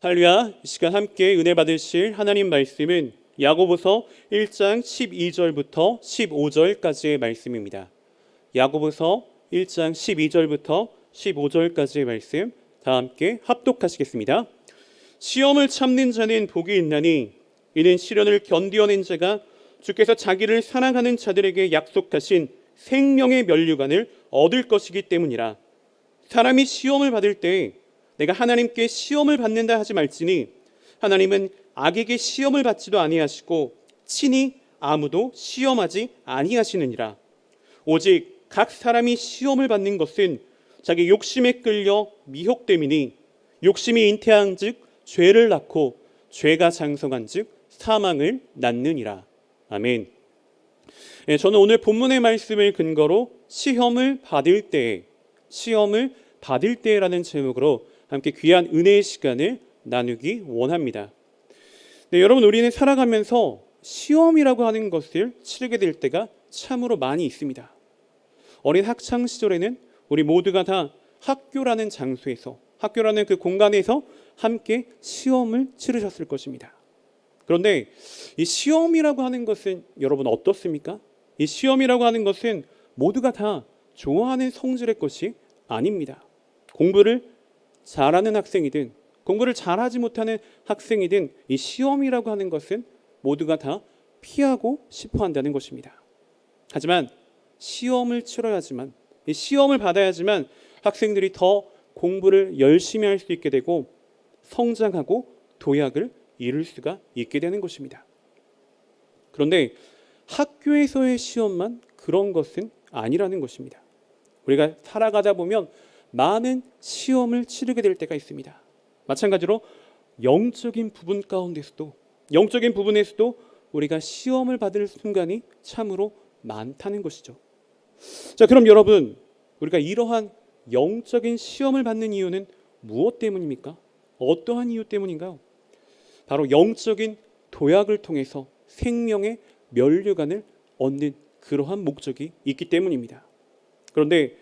할렐루야. 이 시간 함께 은혜 받으실 하나님 말씀은 야고보서 1장 12절부터 15절까지의 말씀입니다. 야고보서 1장 12절부터 15절까지의 말씀 다 함께 합독하시겠습니다. 시험을 참는 자는 복이 있나니 이는 시련을 견디어낸 자가 주께서 자기를 사랑하는 자들에게 약속하신 생명의 면류관을 얻을 것이기 때문이라. 사람이 시험을 받을 때 내가 하나님께 시험을 받는다 하지 말지니 하나님은 악에게 시험을 받지도 아니하시고 친히 아무도 시험하지 아니하시느니라. 오직 각 사람이 시험을 받는 것은 자기 욕심에 끌려 미혹됨이니 욕심이 잉태한즉 죄를 낳고 죄가 장성한즉 사망을 낳느니라. 아멘. 저는 오늘 본문의 말씀을 근거로 시험을 받을 때라는 제목으로 함께 귀한 은혜의 시간을 나누기 원합니다. 네, 여러분, 우리는 살아가면서 시험이라고 하는 것을 치르게 될 때가 참으로 많이 있습니다. 어린 학창 시절에는 우리 모두가 다 학교라는 장소에서, 학교라는 그 공간에서 함께 시험을 치르셨을 것입니다. 그런데 이 시험이라고 하는 것은 여러분 어떻습니까? 이 시험이라고 하는 것은 모두가 다 좋아하는 성질의 것이 아닙니다. 공부를 잘하는 학생이든 공부를 잘하지 못하는 학생이든 이 시험이라고 하는 것은 모두가 다 피하고 싶어 한다는 것입니다. 하지만 시험을 치러야지만, 이 시험을 받아야지만 학생들이 더 공부를 열심히 할 수 있게 되고 성장하고 도약을 이룰 수가 있게 되는 것입니다. 그런데 학교에서의 시험만 그런 것은 아니라는 것입니다. 우리가 살아가다 보면 많은 시험을 치르게 될 때가 있습니다. 마찬가지로 영적인 부분에서도 우리가 시험을 받을 순간이 참으로 많다는 것이죠. 자, 그럼 여러분, 우리가 이러한 영적인 시험을 받는 이유는 무엇 때문입니까? 어떠한 이유 때문인가요? 바로 영적인 도약을 통해서 생명의 면류관을 얻는 그러한 목적이 있기 때문입니다. 그런데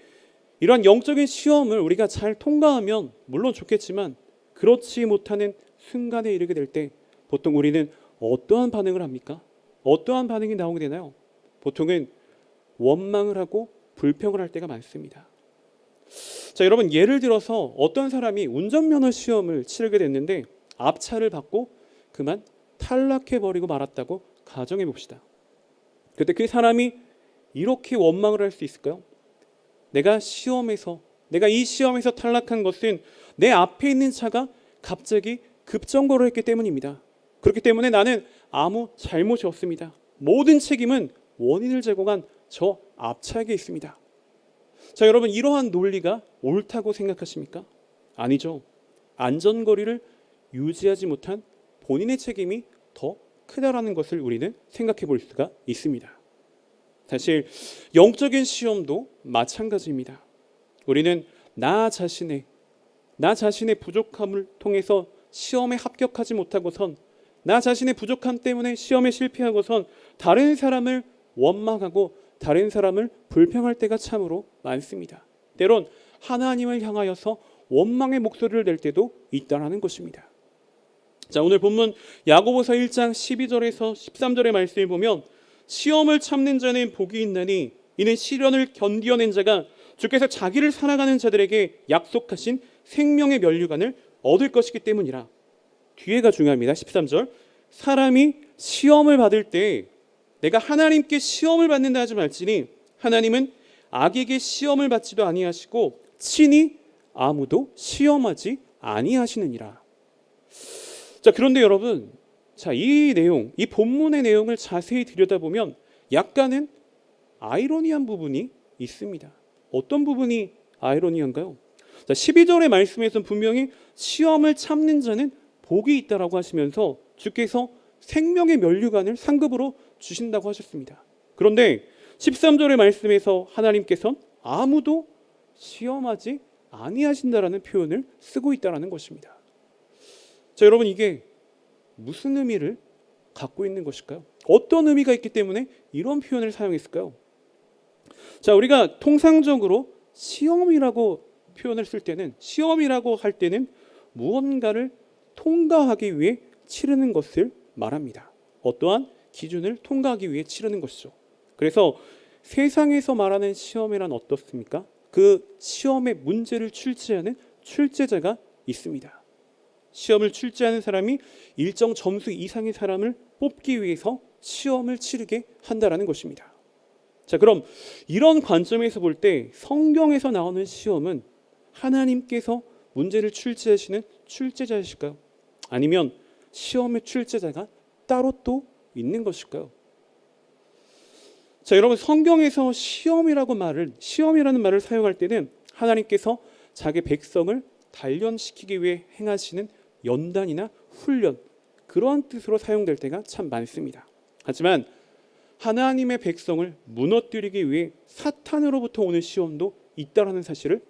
이러한 영적인 시험을 우리가 잘 통과하면 물론 좋겠지만 그렇지 못하는 순간에 이르게 될 때 보통 우리는 어떠한 반응을 합니까? 어떠한 반응이 나오게 되나요? 보통은 원망을 하고 불평을 할 때가 많습니다. 자, 여러분, 예를 들어서 어떤 사람이 운전면허 시험을 치르게 됐는데 앞차를 받고 그만 탈락해버리고 말았다고 가정해 봅시다. 그때 그 사람이 이렇게 원망을 할 수 있을까요? 내가 이 시험에서 탈락한 것은 내 앞에 있는 차가 갑자기 급정거를 했기 때문입니다. 그렇기 때문에 나는 아무 잘못이 없습니다. 모든 책임은 원인을 제공한 저 앞차에게 있습니다. 자, 여러분, 이러한 논리가 옳다고 생각하십니까? 아니죠. 안전거리를 유지하지 못한 본인의 책임이 더 크다라는 것을 우리는 생각해 볼 수가 있습니다. 사실 영적인 시험도 마찬가지입니다. 우리는 나 자신의 부족함을 통해서 시험에 합격하지 못하고선, 나 자신의 부족함 때문에 시험에 실패하고선 다른 사람을 원망하고 다른 사람을 불평할 때가 참으로 많습니다. 때론 하나님을 향하여서 원망의 목소리를 낼 때도 있다라는 것입니다. 자, 오늘 본문 야고보서 1장 12절에서 13절의 말씀을 보면 시험을 참는 자는 복이 있나니 이는 시련을 견디어낸 자가 주께서 자기를 사랑하는 자들에게 약속하신 생명의 면류관을 얻을 것이기 때문이라. 뒤에가 중요합니다. 13절. 사람이 시험을 받을 때 내가 하나님께 시험을 받는다 하지 말지니 하나님은 악에게 시험을 받지도 아니하시고 친히 아무도 시험하지 아니하시느니라. 자, 그런데 여러분, 자, 이 본문의 내용을 자세히 들여다보면 약간은 아이러니한 부분이 있습니다. 어떤 부분이 아이러니한가요? 자, 12절의 말씀에서는 분명히 시험을 참는 자는 복이 있다라고 하시면서 주께서 생명의 면류관을 상급으로 주신다고 하셨습니다. 그런데 13절의 말씀에서 하나님께서는 아무도 시험하지 아니하신다라는 표현을 쓰고 있다라는 것입니다. 자, 여러분, 이게 무슨 의미를 갖고 있는 것일까요? 어떤 의미가 있기 때문에 이런 표현을 사용했을까요? 자, 우리가 통상적으로 시험이라고 할 때는 무언가를 통과하기 위해 치르는 것을 말합니다. 어떠한 기준을 통과하기 위해 치르는 것이죠. 그래서 세상에서 말하는 시험이란 어떻습니까? 그 시험의 문제를 출제하는 출제자가 있습니다. 시험을 출제하는 사람이 일정 점수 이상의 사람을 뽑기 위해서 시험을 치르게 한다라는 것입니다. 자, 그럼 이런 관점에서 볼 때 성경에서 나오는 시험은 하나님께서 문제를 출제하시는 출제자이실까요? 아니면 시험의 출제자가 따로 또 있는 것일까요? 자, 여러분, 성경에서 시험이라는 말을 사용할 때는 하나님께서 자기 백성을 단련시키기 위해 행하시는 연단이나 훈련, 그러한 뜻으로 사용될 때가 참 많습니다. 하지만 하나님의 백성을 무너뜨리기 위해 사탄으로부터 오는 시험도 있다라는 사실을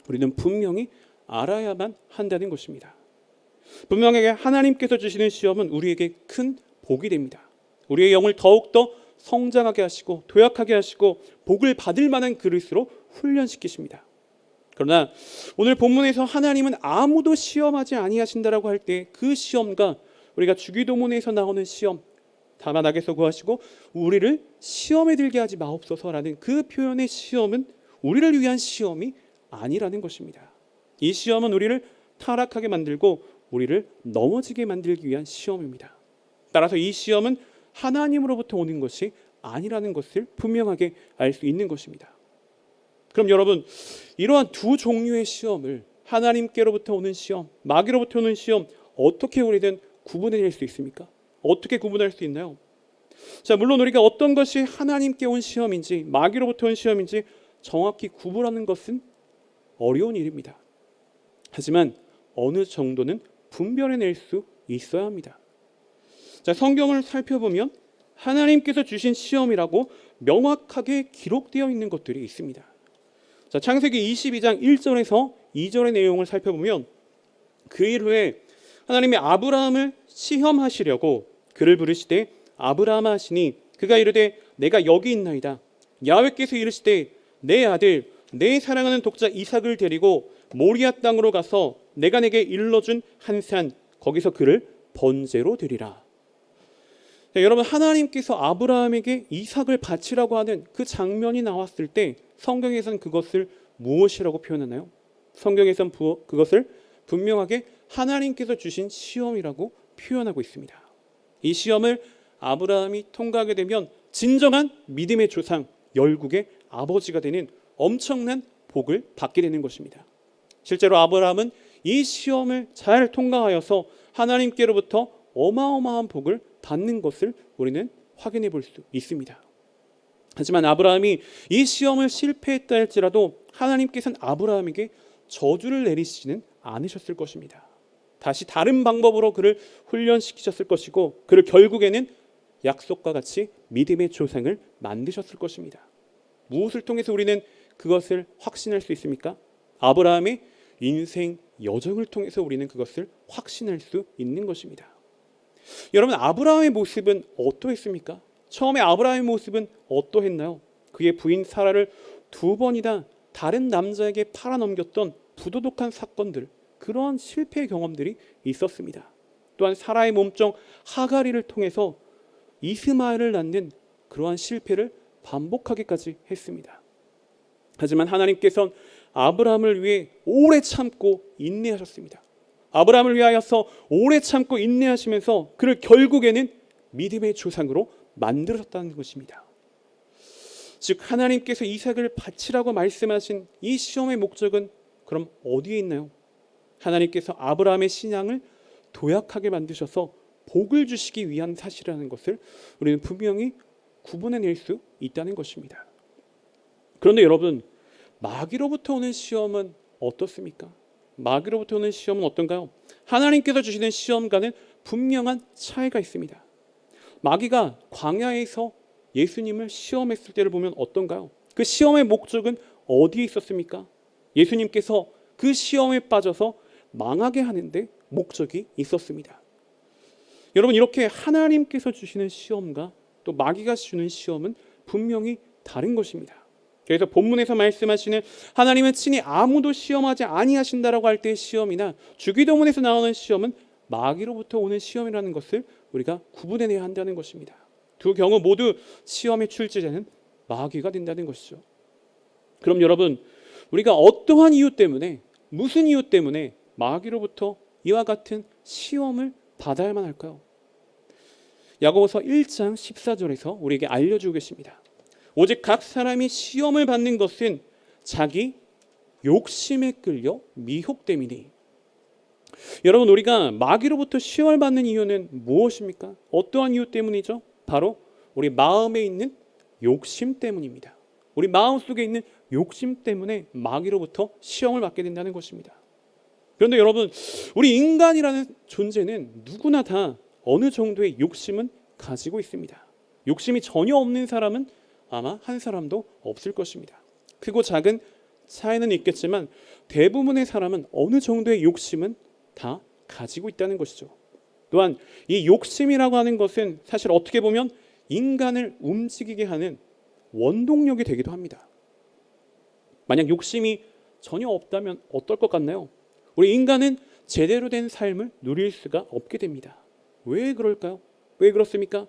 우리는 분명히 알아야만 한다는 것입니다. 분명하게 하나님께서 주시는 시험은 우리에게 큰 복이 됩니다. 우리의 영을 더욱더 성장하게 하시고 도약하게 하시고 복을 받을 만한 그릇으로 훈련시키십니다. 그러나 오늘 본문에서 하나님은 아무도 시험하지 아니하신다라고 할 때 그 시험과 우리가 주기도문에서 나오는 시험, 다만 악에서 구하시고 우리를 시험에 들게 하지 마옵소서라는 그 표현의 시험은 우리를 위한 시험이 아니라는 것입니다. 이 시험은 우리를 타락하게 만들고 우리를 넘어지게 만들기 위한 시험입니다. 따라서 이 시험은 하나님으로부터 오는 것이 아니라는 것을 분명하게 알 수 있는 것입니다. 그럼 여러분, 이러한 두 종류의 시험을, 하나님께로부터 오는 시험, 마귀로부터 오는 시험, 어떻게 우리는 구분해낼 수 있습니까? 어떻게 구분할 수 있나요? 자, 물론 우리가 어떤 것이 하나님께 온 시험인지 마귀로부터 온 시험인지 정확히 구분하는 것은 어려운 일입니다. 하지만 어느 정도는 분별해낼 수 있어야 합니다. 자, 성경을 살펴보면 하나님께서 주신 시험이라고 명확하게 기록되어 있는 것들이 있습니다. 자, 창세기 22장 1절에서 2절의 내용을 살펴보면 그 일 후에 하나님이 아브라함을 시험하시려고 그를 부르시되 아브라함아 하시니 그가 이르되 내가 여기 있나이다. 야훼께서 이르시되 내 아들 내 사랑하는 독자 이삭을 데리고 모리아 땅으로 가서 내가 내게 일러준 한 산 거기서 그를 번제로 드리라. 자, 여러분, 하나님께서 아브라함에게 이삭을 바치라고 하는 그 장면이 나왔을 때 성경에서는 그것을 무엇이라고 표현하나요? 성경에서는 그것을 분명하게 하나님께서 주신 시험이라고 표현하고 있습니다. 이 시험을 아브라함이 통과하게 되면 진정한 믿음의 조상, 열국의 아버지가 되는 엄청난 복을 받게 되는 것입니다. 실제로 아브라함은 이 시험을 잘 통과하여서 하나님께로부터 어마어마한 복을 받는 것을 우리는 확인해 볼 수 있습니다. 하지만 아브라함이 이 시험을 실패했다 할지라도 하나님께서는 아브라함에게 저주를 내리시지는 않으셨을 것입니다. 다시 다른 방법으로 그를 훈련시키셨을 것이고 그를 결국에는 약속과 같이 믿음의 조상을 만드셨을 것입니다. 무엇을 통해서 우리는 그것을 확신할 수 있습니까? 아브라함의 인생 여정을 통해서 우리는 그것을 확신할 수 있는 것입니다. 여러분, 아브라함의 모습은 어떠했습니까? 처음에 아브라함의 모습은 어떠했나요? 그의 부인 사라를 2번이나 다른 남자에게 팔아넘겼던 부도덕한 사건들, 그러한 실패의 경험들이 있었습니다. 또한 사라의 몸종 하가리를 통해서 이스마엘을 낳는 그러한 실패를 반복하기까지 했습니다. 하지만 하나님께서는 아브라함을 위해 오래 참고 인내하셨습니다. 아브라함을 위하여서 오래 참고 인내하시면서 그를 결국에는 믿음의 조상으로 만들었다는 것입니다. 즉, 하나님께서 이삭을 바치라고 말씀하신 이 시험의 목적은 그럼 어디에 있나요? 하나님께서 아브라함의 신앙을 도약하게 만드셔서 복을 주시기 위한 사실이라는 것을 우리는 분명히 구분해낼 수 있다는 것입니다. 그런데 여러분, 마귀로부터 오는 시험은 어떻습니까? 마귀로부터 오는 시험은 어떤가요? 하나님께서 주시는 시험과는 분명한 차이가 있습니다. 마귀가 광야에서 예수님을 시험했을 때를 보면 어떤가요? 그 시험의 목적은 어디에 있었습니까? 예수님께서 그 시험에 빠져서 망하게 하는데 목적이 있었습니다. 여러분, 이렇게 하나님께서 주시는 시험과 또 마귀가 주는 시험은 분명히 다른 것입니다. 그래서 본문에서 말씀하시는 하나님은 친히 아무도 시험하지 아니하신다라고 할 때의 시험이나 주기도문에서 나오는 시험은 마귀로부터 오는 시험이라는 것을 우리가 구분해내야 한다는 것입니다. 두 경우 모두 시험의 출제자는 마귀가 된다는 것이죠. 그럼 여러분, 우리가 어떠한 이유 때문에, 무슨 이유 때문에 마귀로부터 이와 같은 시험을 받아야만 할까요? 야고보서 1장 14절에서 우리에게 알려주고 계십니다. 오직 각 사람이 시험을 받는 것은 자기 욕심에 끌려 미혹됨이니. 여러분, 우리가 마귀로부터 시험을 받는 이유는 무엇입니까? 어떠한 이유 때문이죠? 바로 우리 마음에 있는 욕심 때문입니다. 우리 마음속에 있는 욕심 때문에 마귀로부터 시험을 받게 된다는 것입니다. 그런데 여러분, 우리 인간이라는 존재는 누구나 다 어느 정도의 욕심은 가지고 있습니다. 욕심이 전혀 없는 사람은 아마 한 사람도 없을 것입니다. 크고 작은 차이는 있겠지만 대부분의 사람은 어느 정도의 욕심은 다 가지고 있다는 것이죠. 또한 이 욕심이라고 하는 것은 사실 어떻게 보면 인간을 움직이게 하는 원동력이 되기도 합니다. 만약 욕심이 전혀 없다면 어떨 것 같나요? 우리 인간은 제대로 된 삶을 누릴 수가 없게 됩니다. 왜 그럴까요? 왜 그렇습니까?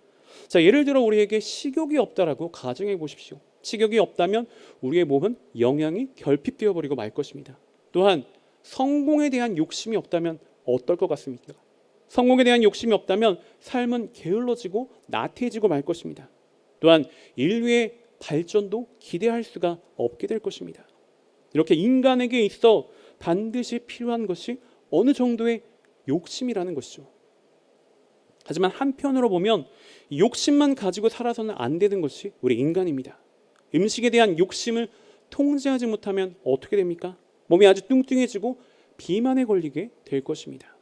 자, 예를 들어 우리에게 식욕이 없다라고 가정해 보십시오. 식욕이 없다면 우리의 몸은 영양이 결핍되어 버리고 말 것입니다. 또한 성공에 대한 욕심이 없다면 어떨 것 같습니까? 성공에 대한 욕심이 없다면 삶은 게을러지고 나태해지고 말 것입니다. 또한 인류의 발전도 기대할 수가 없게 될 것입니다. 이렇게 인간에게 있어 반드시 필요한 것이 어느 정도의 욕심이라는 것이죠. 하지만 한편으로 보면 욕심만 가지고 살아서는 안 되는 것이 우리 인간입니다. 음식에 대한 욕심을 통제하지 못하면 어떻게 됩니까? 몸이 아주 뚱뚱해지고 비만에 걸리게 될 것입니다.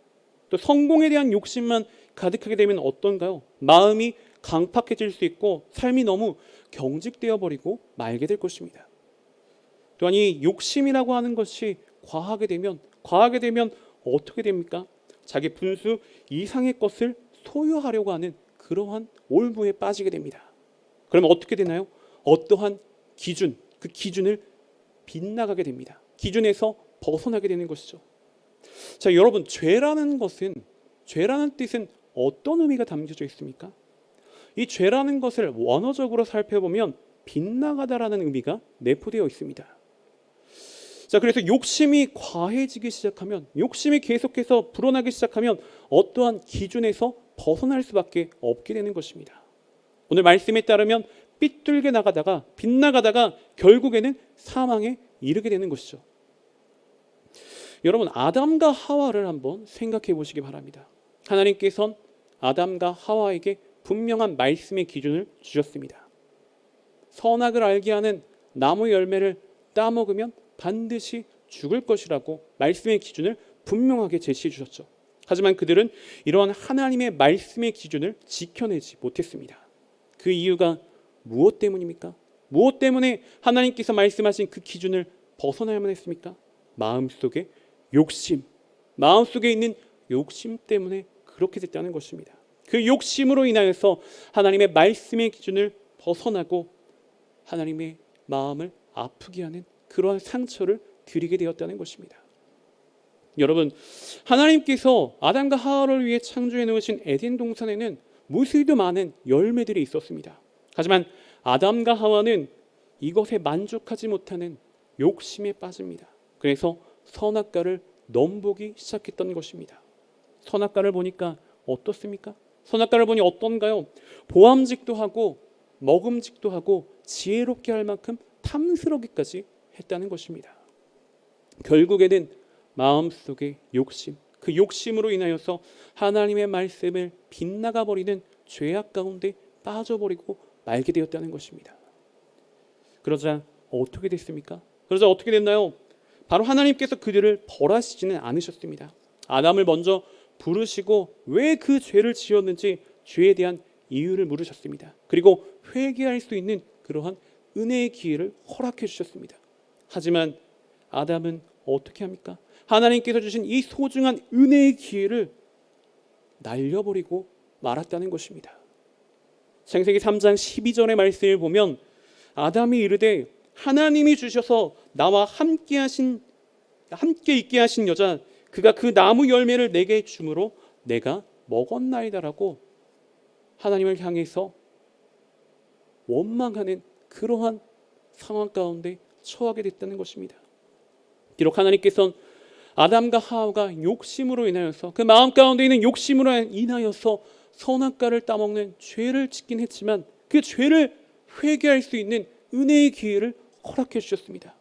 또 성공에 대한 욕심만 가득하게 되면 어떤가요? 마음이 강팍해질 수 있고 삶이 너무 경직되어 버리고 말게 될 것입니다. 또한 이 욕심이라고 하는 것이 과하게 되면 어떻게 됩니까? 자기 분수 이상의 것을 소유하려고 하는 그러한 올무에 빠지게 됩니다. 그러면 어떻게 되나요? 어떠한 기준, 그 기준을 빗나가게 됩니다. 기준에서 벗어나게 되는 것이죠. 자, 여러분, 죄라는 뜻은 어떤 의미가 담겨져 있습니까? 이 죄라는 것을 원어적으로 살펴보면 빗나가다라는 의미가 내포되어 있습니다. 자, 그래서 욕심이 과해지기 시작하면, 욕심이 계속해서 불어나기 시작하면 어떠한 기준에서 벗어날 수밖에 없게 되는 것입니다. 오늘 말씀에 따르면 빗나가다가 결국에는 사망에 이르게 되는 것이죠. 여러분, 아담과 하와를 한번 생각해 보시기 바랍니다. 하나님께서는 아담과 하와에게 분명한 말씀의 기준을 주셨습니다. 선악을 알게 하는 나무 열매를 따먹으면 반드시 죽을 것이라고 말씀의 기준을 분명하게 제시해 주셨죠. 하지만 그들은 이러한 하나님의 말씀의 기준을 지켜내지 못했습니다. 그 이유가 무엇 때문입니까? 무엇 때문에 하나님께서 말씀하신 그 기준을 벗어나야만 했습니까? 마음속에 있는 욕심 때문에 그렇게 됐다는 것입니다. 그 욕심으로 인하여서 하나님의 말씀의 기준을 벗어나고 하나님의 마음을 아프게 하는 그러한 상처를 드리게 되었다는 것입니다. 여러분, 하나님께서 아담과 하와를 위해 창조해 놓으신 에덴 동산에는 무수히도 많은 열매들이 있었습니다. 하지만 아담과 하와는 이것에 만족하지 못하는 욕심에 빠집니다. 그래서 선악과를 넘보기 시작했던 것입니다. 선악과를 보니까 어떻습니까? 선악과를 보니 어떤가요? 보암직도 하고 먹음직도 하고 지혜롭게 할 만큼 탐스러기까지 했다는 것입니다. 결국에는 마음속의 욕심, 그 욕심으로 인하여서 하나님의 말씀을 빗나가 버리는 죄악 가운데 빠져버리고 말게 되었다는 것입니다. 그러자 어떻게 됐습니까? 그러자 어떻게 됐나요? 바로 하나님께서 그들을 벌하시지는 않으셨습니다. 아담을 먼저 부르시고 왜 그 죄를 지었는지 죄에 대한 이유를 물으셨습니다. 그리고 회개할 수 있는 그러한 은혜의 기회를 허락해 주셨습니다. 하지만 아담은 어떻게 합니까? 하나님께서 주신 이 소중한 은혜의 기회를 날려버리고 말았다는 것입니다. 창세기 3장 12절의 말씀을 보면 아담이 이르되 하나님이 주셔서 나와 함께 있게 하신 여자, 그가 그 나무 열매를 내게 주므로 내가 먹었나이다라고 하나님을 향해서 원망하는 그러한 상황 가운데 처하게 됐다는 것입니다. 비록 하나님께서는 아담과 하와가 욕심으로 인하여서 그 마음 가운데 있는 욕심으로 인하여서 선악과를 따먹는 죄를 짓긴 했지만 그 죄를 회개할 수 있는 은혜의 기회를 허락해 주셨습니다.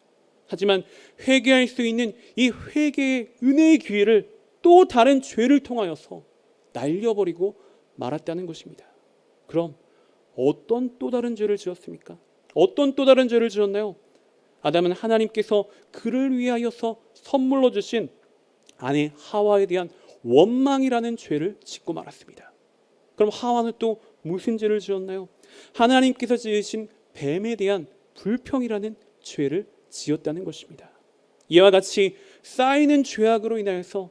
하지만 회개할 수 있는 이 회개의 은혜의 기회를 또 다른 죄를 통하여서 날려버리고 말았다는 것입니다. 그럼 어떤 또 다른 죄를 지었습니까? 어떤 또 다른 죄를 지었나요? 아담은 하나님께서 그를 위하여서 선물로 주신 아내 하와에 대한 원망이라는 죄를 짓고 말았습니다. 그럼 하와는 또 무슨 죄를 지었나요? 하나님께서 지으신 뱀에 대한 불평이라는 죄를 지었다는 것입니다. 이와 같이 쌓이는 죄악으로 인하여서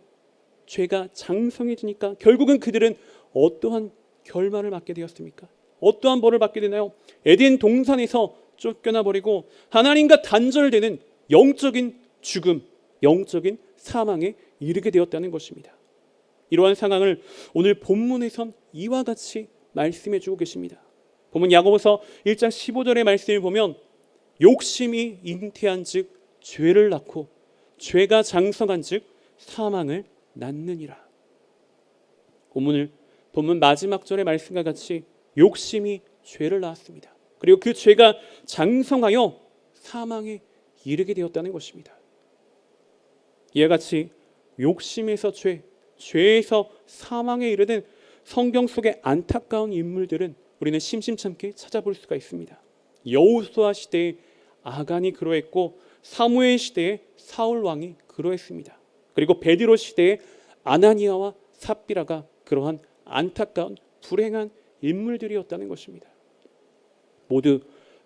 죄가 장성해지니까 결국은 그들은 어떠한 결말을 맞게 되었습니까? 어떠한 벌을 받게 되나요? 에덴 동산에서 쫓겨나 버리고 하나님과 단절되는 영적인 죽음, 영적인 사망에 이르게 되었다는 것입니다. 이러한 상황을 오늘 본문에선 이와 같이 말씀해 주고 계십니다. 본문 야고보서 1장 15절의 말씀을 보면 욕심이 잉태한 즉 죄를 낳고 죄가 장성한 즉 사망을 낳느니라. 본문 마지막 절의 말씀과 같이 욕심이 죄를 낳았습니다. 그리고 그 죄가 장성하여 사망에 이르게 되었다는 것입니다. 이와 같이 욕심에서 죄, 죄에서 사망에 이르는 성경 속의 안타까운 인물들은 우리는 심심찮게 찾아볼 수가 있습니다. 여호수아 시대에 아간이 그러했고 사무엘 시대에 사울 왕이 그러했습니다. 그리고 베드로 시대에 아나니아와 삽비라가 그러한 안타까운 불행한 인물들이었다는 것입니다. 모두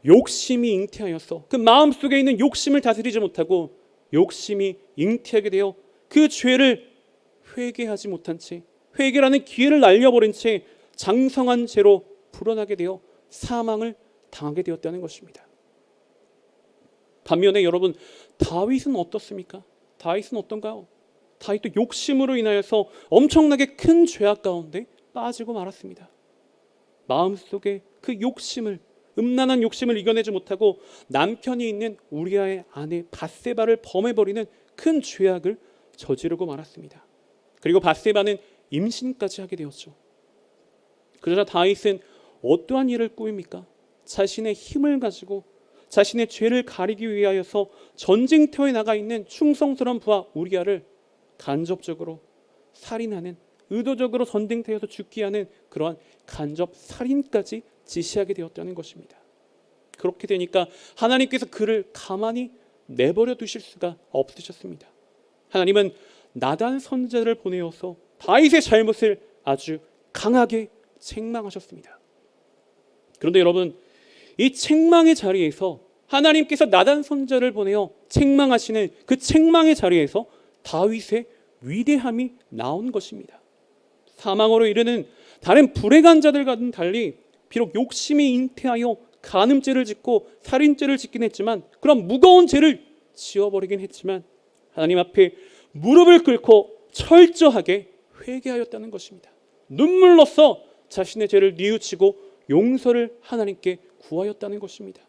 욕심이 잉태하여서 그 마음속에 있는 욕심을 다스리지 못하고 욕심이 잉태하게 되어 그 죄를 회개하지 못한 채 회개라는 기회를 날려버린 채 장성한 죄로 불어나게 되어 사망을 당하게 되었다는 것입니다. 반면에 여러분 다윗은 어떻습니까? 다윗은 어떤가요? 다윗도 욕심으로 인하여서 엄청나게 큰 죄악 가운데 빠지고 말았습니다. 마음속에 그 욕심을 음란한 욕심을 이겨내지 못하고 남편이 있는 우리아의 아내 밧세바를 범해버리는 큰 죄악을 저지르고 말았습니다. 그리고 밧세바는 임신까지 하게 되었죠. 그러자 다윗은 어떠한 일을 꾸밉니까? 자신의 힘을 가지고 자신의 죄를 가리기 위하여서 전쟁터에 나가 있는 충성스러운 부하 우리아를 간접적으로 살인하는, 의도적으로 전쟁터에서 죽게 하는 그러한 간접 살인까지 지시하게 되었다는 것입니다. 그렇게 되니까 하나님께서 그를 가만히 내버려 두실 수가 없으셨습니다. 하나님은 나단 선지자를 보내어서 다윗의 잘못을 아주 강하게 책망하셨습니다. 그런데 여러분, 이 책망의 자리에서 하나님께서 나단 선지자를 보내어 책망하시는 그 책망의 자리에서 다윗의 위대함이 나온 것입니다. 사망으로 이르는 다른 불행한 자들과는 달리 비록 욕심이 잉태하여 간음죄를 짓고 살인죄를 짓긴 했지만, 그런 무거운 죄를 지어버리긴 했지만 하나님 앞에 무릎을 꿇고 철저하게 회개하였다는 것입니다. 눈물로써 자신의 죄를 뉘우치고 용서를 하나님께 구하였다는 것입니다.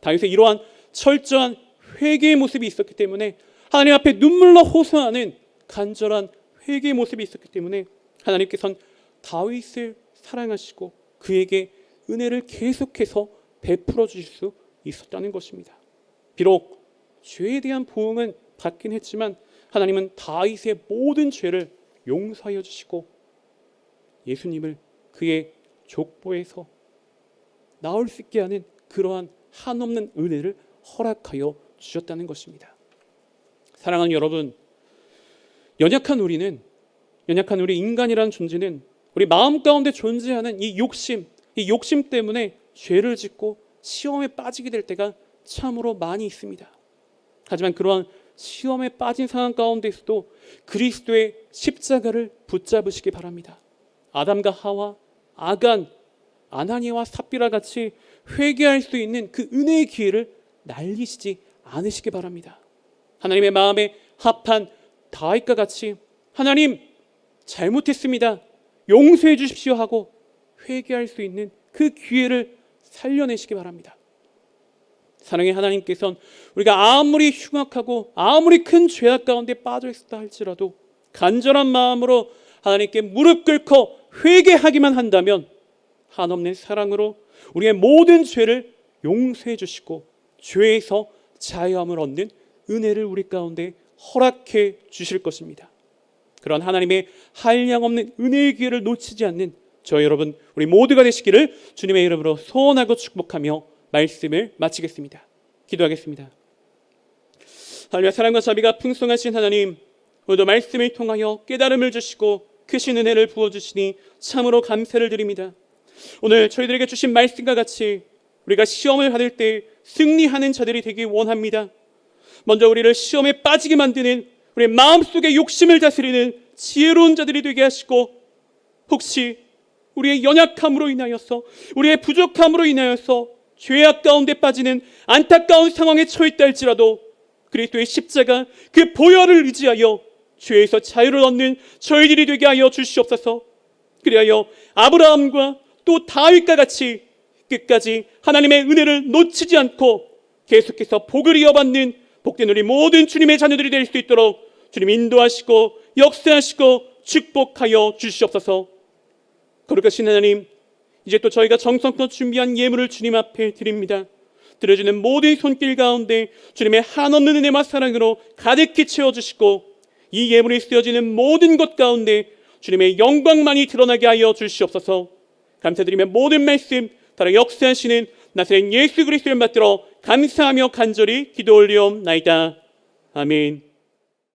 다윗의 이러한 철저한 회개의 모습이 있었기 때문에, 하나님 앞에 눈물로 호소하는 간절한 회개의 모습이 있었기 때문에 하나님께서는 다윗을 사랑하시고 그에게 은혜를 계속해서 베풀어 주실 수 있었다는 것입니다. 비록 죄에 대한 보응은 받긴 했지만 하나님은 다윗의 모든 죄를 용서하여 주시고 예수님을 그의 족보에서 나올 수 있게 하는 그러한 한없는 은혜를 허락하여 주셨다는 것입니다. 사랑하는 여러분, 연약한 우리 인간이라는 존재는 우리 마음 가운데 존재하는 이 욕심 때문에 죄를 짓고 시험에 빠지게 될 때가 참으로 많이 있습니다. 하지만 그러한 시험에 빠진 상황 가운데서도 그리스도의 십자가를 붙잡으시기 바랍니다. 아담과 하와, 아간, 아나니아와 삽비라 같이 회개할 수 있는 그 은혜의 기회를 날리시지 않으시기 바랍니다. 하나님의 마음에 합한 다윗과 같이 하나님, 잘못했습니다. 용서해 주십시오 하고 회개할 수 있는 그 기회를 살려내시기 바랍니다. 사랑의 하나님께서는 우리가 아무리 흉악하고 아무리 큰 죄악 가운데 빠져 있었다 할지라도 간절한 마음으로 하나님께 무릎 꿇고 회개하기만 한다면 한없는 사랑으로 우리의 모든 죄를 용서해 주시고 죄에서 자유함을 얻는 은혜를 우리 가운데 허락해 주실 것입니다. 그런 하나님의 한량없는 은혜의 기회를 놓치지 않는 저 여러분 우리 모두가 되시기를 주님의 이름으로 소원하고 축복하며 말씀을 마치겠습니다. 기도하겠습니다. 할렐루야. 사랑과 자비가 풍성하신 하나님, 오늘도 말씀을 통하여 깨달음을 주시고 크신 은혜를 부어주시니 참으로 감사를 드립니다. 오늘 저희들에게 주신 말씀과 같이 우리가 시험을 받을 때 승리하는 자들이 되기 원합니다. 먼저 우리를 시험에 빠지게 만드는 우리의 마음속의 욕심을 다스리는 지혜로운 자들이 되게 하시고, 혹시 우리의 연약함으로 인하여서 우리의 부족함으로 인하여서 죄악 가운데 빠지는 안타까운 상황에 처했다 할지라도 그리스도의 십자가 그 보혈을 의지하여 죄에서 자유를 얻는 저희들이 되게 하여 주시옵소서. 그리하여 아브라함과 또 다윗과 같이 끝까지 하나님의 은혜를 놓치지 않고 계속해서 복을 이어받는 복된 우리 모든 주님의 자녀들이 될 수 있도록 주님 인도하시고 역사하시고 축복하여 주시옵소서. 거룩하신 하나님, 이제 또 저희가 정성껏 준비한 예물을 주님 앞에 드립니다. 들어주는 모든 손길 가운데 주님의 한없는 은혜와 사랑으로 가득히 채워주시고 이 예물이 쓰여지는 모든 것 가운데 주님의 영광만이 드러나게 하여 주시옵소서. 감사드리며 모든 말씀 따라 역사하시는 나사렛 예수 그리스도를 받들어 감사하며 간절히 기도 올리옵나이다. 아멘.